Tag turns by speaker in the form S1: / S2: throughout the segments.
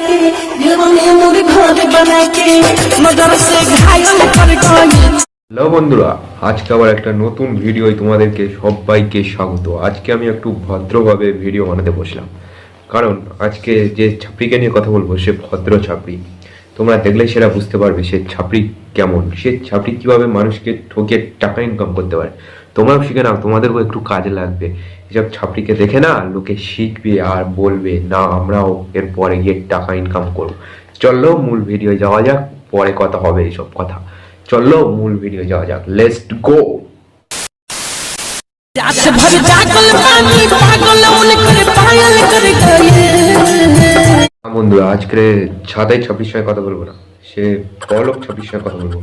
S1: के दिल में मोर घर बना के मगर से घायल कर गई।
S2: হ্যালো বন্ধুরা, আজকে আবার একটা নতুন ভিডিও তোমাদেরকে সবাইকে স্বাগত। আজকে আমি একটু ভদ্রভাবে ভিডিও বানাতে বসলাম, কারণ আজকে যে ছাপড়িকে নিয়ে কথা বলবো সে ভদ্র ছাপড়ি। তোমরা দেখলে সেটা বুঝতে পারবে সে ছাপড়ি কেমন, সে ছাপড়ি কিভাবে মানুষকে ঠকে টাকা ইনকাম করতে পারে। তোমরাও শিখে নাও, তোমাদেরও একটু কাজে লাগবে। এসব ছাপড়িকে দেখে না লোকে শিখবে আর বলবে না আমরাও এরপরে গিয়ে টাকা ইনকাম করবো। চলো মূল ভিডিও যাওয়া যাক, পরে কথা হবে এইসব কথা। চলো মূল ভিডিও যাওয়া যাক, লেটস গো। বন্ধুরা, আজকে ছাদাই ছাব্বিশ সঙ্গে কথা বলবো না, সে বড়লোক ছাব্বিশ সঙ্গে কথা বলবো।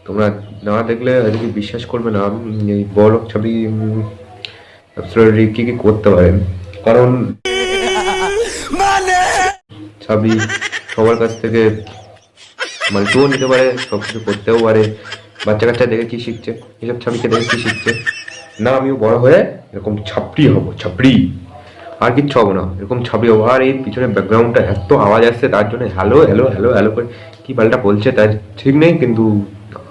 S2: তোমরা না দেখলে এদিকে বিশ্বাস করবে না এই বড়লোক ছাবি কি কি করতে পারে। কারণ ছাবি সবার কাছ থেকে মানে টুও নিতে পারে, সবকিছু করতেও পারে। বাচ্চা কাচ্চা দেখে কি শিখছে, এইসব ছাবিকে দেখে কি শিখছে, না আমিও বড় হয়ে এরকম ছাপড়ি হবো, ছাপড়ি আর কিচ্ছু হবো না, এরকম ছাপড়ি হবো। আর এই পিছনে ব্যাকগ্রাউন্ডটা এত আওয়াজ আসছে তার জন্য হ্যালো হ্যালো হ্যালো হ্যালো করে কি পাল্টা বলছে তার ঠিক নেই, কিন্তু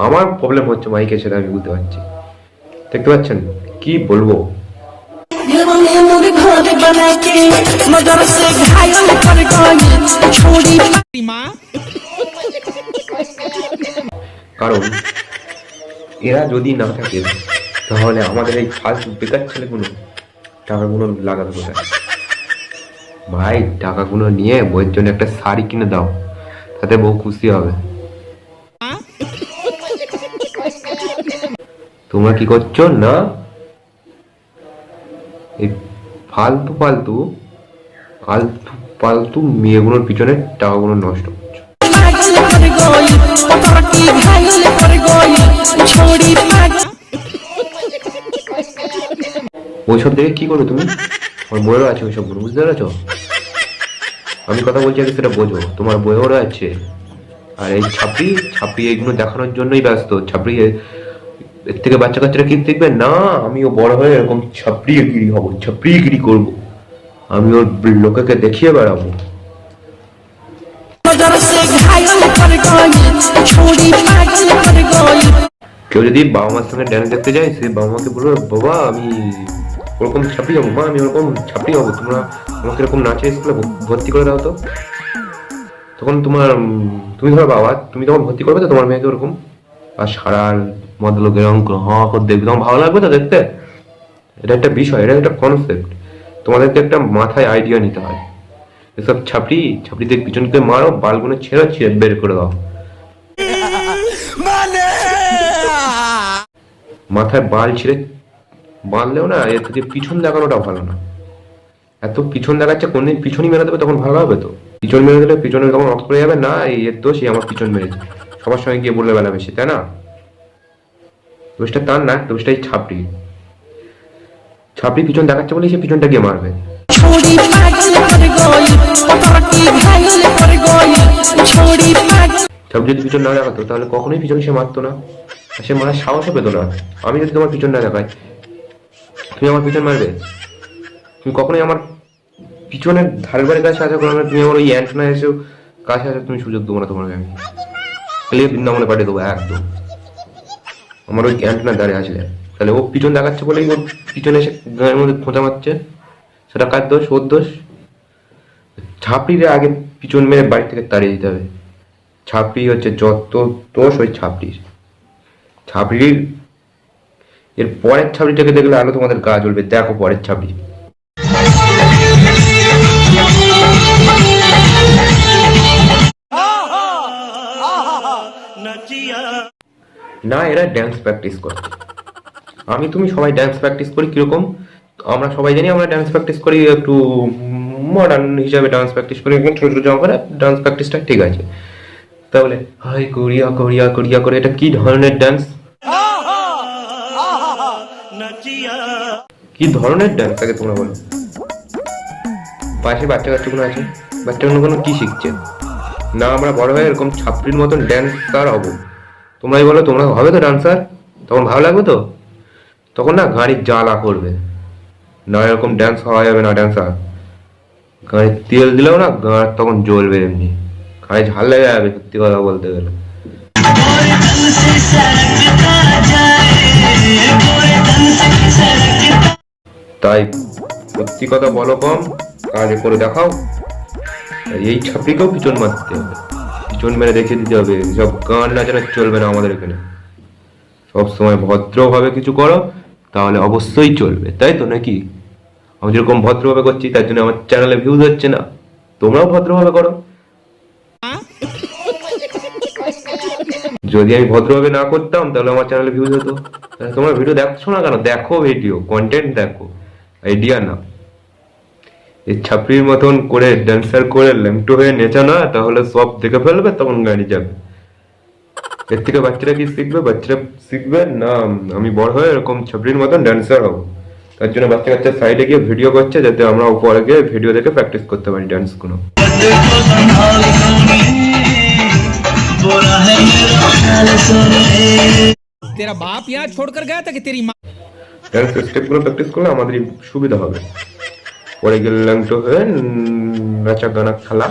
S2: আমার প্রবলেম হচ্ছে মাইকে, সেটা আমি বুঝতে পারছি। দেখতে পাচ্ছেন কি বলবো। কারণ এরা যদি না থাকে তাহলে আমাদের এই ফালতু বেকার ছেলেগুলো টাকাগুলো লাগাবে কোথায়? ভাই টাকাগুলো নিয়ে বইয়ের জন্য একটা শাড়ি কিনে দাও, তাতে বউ খুশি হবে। তোমরা কি করছো না এই ফালতু ফালতু আলতু ফালতু মেয়েগুলোর পিছনে টাকাগুলো নষ্ট করছো। ওইসব দেখে কি করবে তুমি? আমার বইয়েরও আছে ওইসব, বুঝতে পেরেছো? আমি কথা বলছি আগে সেটা বোঝো, তোমার বইয়েরও আছে। আর এই ছাপড়ি ছাপড়ি এইগুলো দেখানোর জন্যই ব্যস্ত। ছাপড়ি এর থেকে বাচ্চা কাচ্চারা কি দেখবে না আমিও বড় হয়ে এরকম ছাপড়িগিরি হবো, ছাপড়িগিরি করবো, আমি ওর লোকেকে দেখিয়ে বেড়াবো। কেউ যদি বাবা মার সঙ্গে ড্যান্স দেখতে যায়, সে বাবা মাকে বলবো বাবা আমি ওরকম ছাপড়ি হবো, মা আমি ওরকম ছাপড়ি হবো, তোমরা আমাকে এরকম নাচের স্কুলে ভর্তি করে দাও তো। তখন তুমি ধরো বাবা, তুমি তখন ভর্তি করবে তো তোমার মেয়েকে ওরকম, আর সারা মদলোক এরকম হওয়া করে দেখবে, তোমার ভালো লাগবে তো দেখতে। এটা একটা বিষয়, এটা একটা কনসেপ্ট, তোমাদেরকে একটা মাথায় আইডিয়া নিতে হয়। এসব ছাপড়িদের পিছনকে মারো, বালগুলো ছেড়ে বের করে দাও। মাথায় বাল ছিঁড়ে বাঁধলেও না এর থেকে পিছন দেখানোটা ভালো না। এত পিছন দেখাচ্ছে, কোনদিন পিছনই মেরে দেবে তখন ভালো হবে তো। পিছন মেরে দিলে পিছনে তখন অফ করে যাবে, না এর দোষ আমার পিছন মেরেছে, সবার সঙ্গে গিয়ে বললে বেলা বেশি, তাই না? দোষটা তার না, দোষটাই ছাপড়ি। ছাপড়ি পিছন দেখাচ্ছে বলে সে পিছনটা গিয়ে মারবে। ছাপড়ি যদি পিছন না দেখাতো তাহলে কখনোই পিছনে সে মারতো না, সে মারার সাহসও পেতো না। আমি যদি তোমার পিছন না দেখাই, তুমি আমার পিছন মারবে? তুমি কখনোই আমার পিছনের ধারের বাড়ির কাছে আসা করো না, তুমি আমার ওই অ্যান্টনা এসেও কাছে আসা তুমি সুযোগ দেবো না। তোমাকে আমি খেলিয়ে বৃন্দাবনে পাঠিয়ে দেবো একদম। আমার ওই অ্যান্টনার ধারে আসলে তাহলে ও পিছন দেখাচ্ছে বলেই ওর পিছনে এসে গায়ের মধ্যে খোঁচা মারছে, সেটা কার দোষ? ওর দোষ। ছাপড়িরে আগে পিছন মেরে বাড়ি থেকে তাড়িয়ে দিতে হবে। ছাপড়ি হচ্ছে যত দোষ ওই ছাপড়ির। ছাপড়ির এর পরের ছাপড়িটাকে দেখলে আরো তোমাদের গা জ্বলবে। দেখো পরের ছাপড়ি। না এরা ড্যান্স প্র্যাকটিস করে, আমি তুমি সবাই ড্যান্স প্র্যাকটিস করি কিরকম আমরা সবাই জানি। আমরা ড্যান্স প্র্যাকটিস করি একটু মডার্ন হিসাবে ডান্স প্র্যাকটিস করি, একদম ছোট ছোট জামা পরে ডান্স প্র্যাকটিসটা ঠিক আছে। তাহলে হাই করিয়া করিয়া করিয়া করে এটা কি ধরনের ডান্স? কি ধরনের ডান্স আগে তোমরা বলো। পাশে বাচ্চা কাচ্চাগুলো আছে, বাচ্চাগুলো কি শিখছে? না আমরা বড় হয়ে এরকম ছাপড়ির মতন ড্যান্সার হবো। তোমরাই বলো, তোমরা হবে তো ডান্সার? তখন ভালো লাগবে তো? তখন না গাড়ির জ্বালা করবে, না এরকম ড্যান্স হওয়া যাবে না। ড্যান্সার গায়ে তেল দিলেও না গাঁ তখন জ্বলবে এমনি, গায়ে ঝাল লেগে যাবে সত্যি কথা বলতে গেলে। তাই সত্যি কথা বলো কম, কাজে করে দেখাও। আর এই ছাপড়িকেও পিছন মারতে হবে, পিছন মেরে রেখে দিতে হবে। সব গান নাচানো চলবে না আমাদের এখানে। সব সময় ভদ্রভাবে কিছু করো, তাহলে অবশ্যই চলবে, তাই তো নাকি? আমি যেরকম ভদ্রভাবে করছি তার জন্য আমার চ্যানেলে ভিউজ হচ্ছে না, তোমরাও ভদ্রভাবে করো। যদি আমি ভদ্রভাবে না করতাম তাহলে আমার চ্যানেলে ভিউজ হতো। তাহলে তোমরা ভিডিও দেখছো না কেন? দেখো, ভিডিও কন্টেন্ট দেখো, আইডিয়া না। এই ছাপড়ির মতন করে ড্যান্সার করে ল্যাংটো হয়ে নেচা না, তাহলে সব দেখে ফেলবে, তখন গাড়ি যাবে। এর থেকে বাচ্চারা কি শিখবে? বাচ্চারা শিখবে না আমি বড় হয়ে এরকম ছাপড়ির মতন ড্যান্সার হবো। তার জন্য বাচ্চা কাচ্চা সাইডে গিয়ে ভিডিও করছে, যাতে আমরা উপরে গিয়ে ভিডিও দেখে প্র্যাকটিস করতে পারি ডান্স গুলো।
S3: तेरा बाप यहाँ छोड़कर गया था कि तेरी माँ
S2: ডান্স স্টেপ গুলো প্র্যাকটিস করলে আমাদেরই সুবিধা হবে। পরে গেলে ল্যাংটো হয়ে নাচা গানা খেলা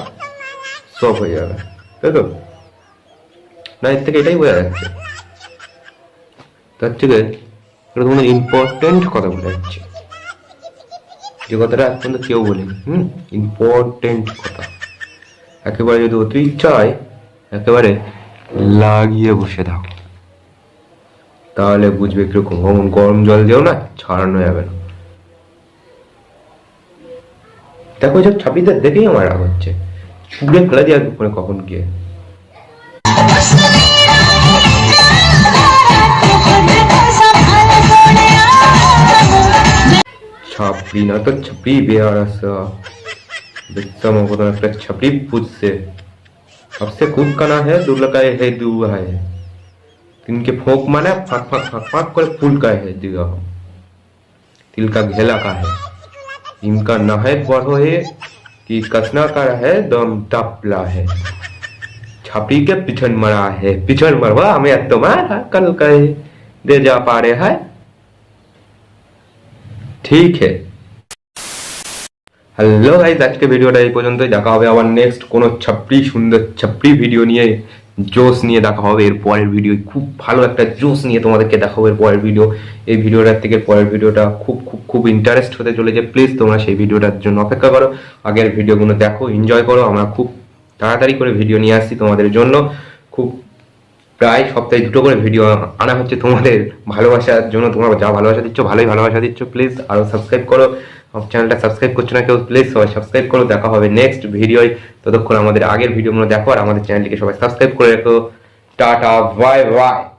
S2: সব হয়ে যাবে, তাই তো না? এর থেকে এটাই বোঝা যাচ্ছে। তার থেকে এটা তোমাদের ইম্পর্টেন্ট কথা বলে যাচ্ছে, যে কথাটা এখন তো কেউ বলেনি। ইম্পর্টেন্ট কথা একেবারে যদি অতি ইচ্ছা হয় একেবারে লাগিয়ে বসে থাকো, তাহলে বুঝবে কিরকম। গরম জল যেও না, ছাড়ানো যাবে না। দেখো এইসব ছাপিদের দেখেই আমার রাগ হচ্ছে, ছুড়ে ফেলে দিয়ে আসবে কখন গিয়ে। ছাপড়ি না তো ছাপড়ি বেয়ার আসা, দেখতাম মতন একটা ছাপড়ি पूछसे सबसे खूब काना है दुर्लकाय है दुआ है तिनके फोक माने फाक फाक फाक फाक করে फूल का है दिया तिल का घेला का है इनका नहायत बड़ो है कि कसना का है दम टपला है छापड़ी के पिछन मरा है पिछन मरवा हमें तुम्हारा कल कहे दे जा पा रहे है ঠিক है। হ্যালো গাইস, আজকে ভিডিওটা এই পর্যন্তই। দেখা হবে আবার নেক্সট কোনো ছাপড়ি, সুন্দর ছাপড়ি ভিডিও নিয়ে, জোশ নিয়ে দেখা হবে এর পরের ভিডিও। খুব ভালো একটা জোশ নিয়ে তোমাদেরকে দেখাবো এর পরের ভিডিও। এই ভিডিওটার থেকে পরের ভিডিওটা খুব খুব খুব ইন্টারেস্ট হতে চলেছে। প্লিজ তোমরা সেই ভিডিওটার জন্য অপেক্ষা করো, আগের ভিডিওগুলো দেখো, এনজয় করো। আমরা খুব তাড়াতাড়ি করে ভিডিও নিয়ে আসছি তোমাদের জন্য। খুব প্রায় সপ্তাহে 2টো করে ভিডিও আনা হচ্ছে তোমাদের ভালোবাসার জন্য। তোমরা যা ভালোবাসা দিচ্ছ, ভালোই ভালোবাসা দিচ্ছ। প্লিজ আরও সাবস্ক্রাইব করো, চ্যানেলটা সাবস্ক্রাইব করছো না কেউ, প্লিজ সবাই সাবস্ক্রাইব করো। দেখা হবে নেক্সট ভিডিওয়, ততক্ষণ আমাদের আগের ভিডিওগুলো দেখো আর আমাদের চ্যানেলটিকে সবাই সাবস্ক্রাইব করে রেখো। Tata, bye bye.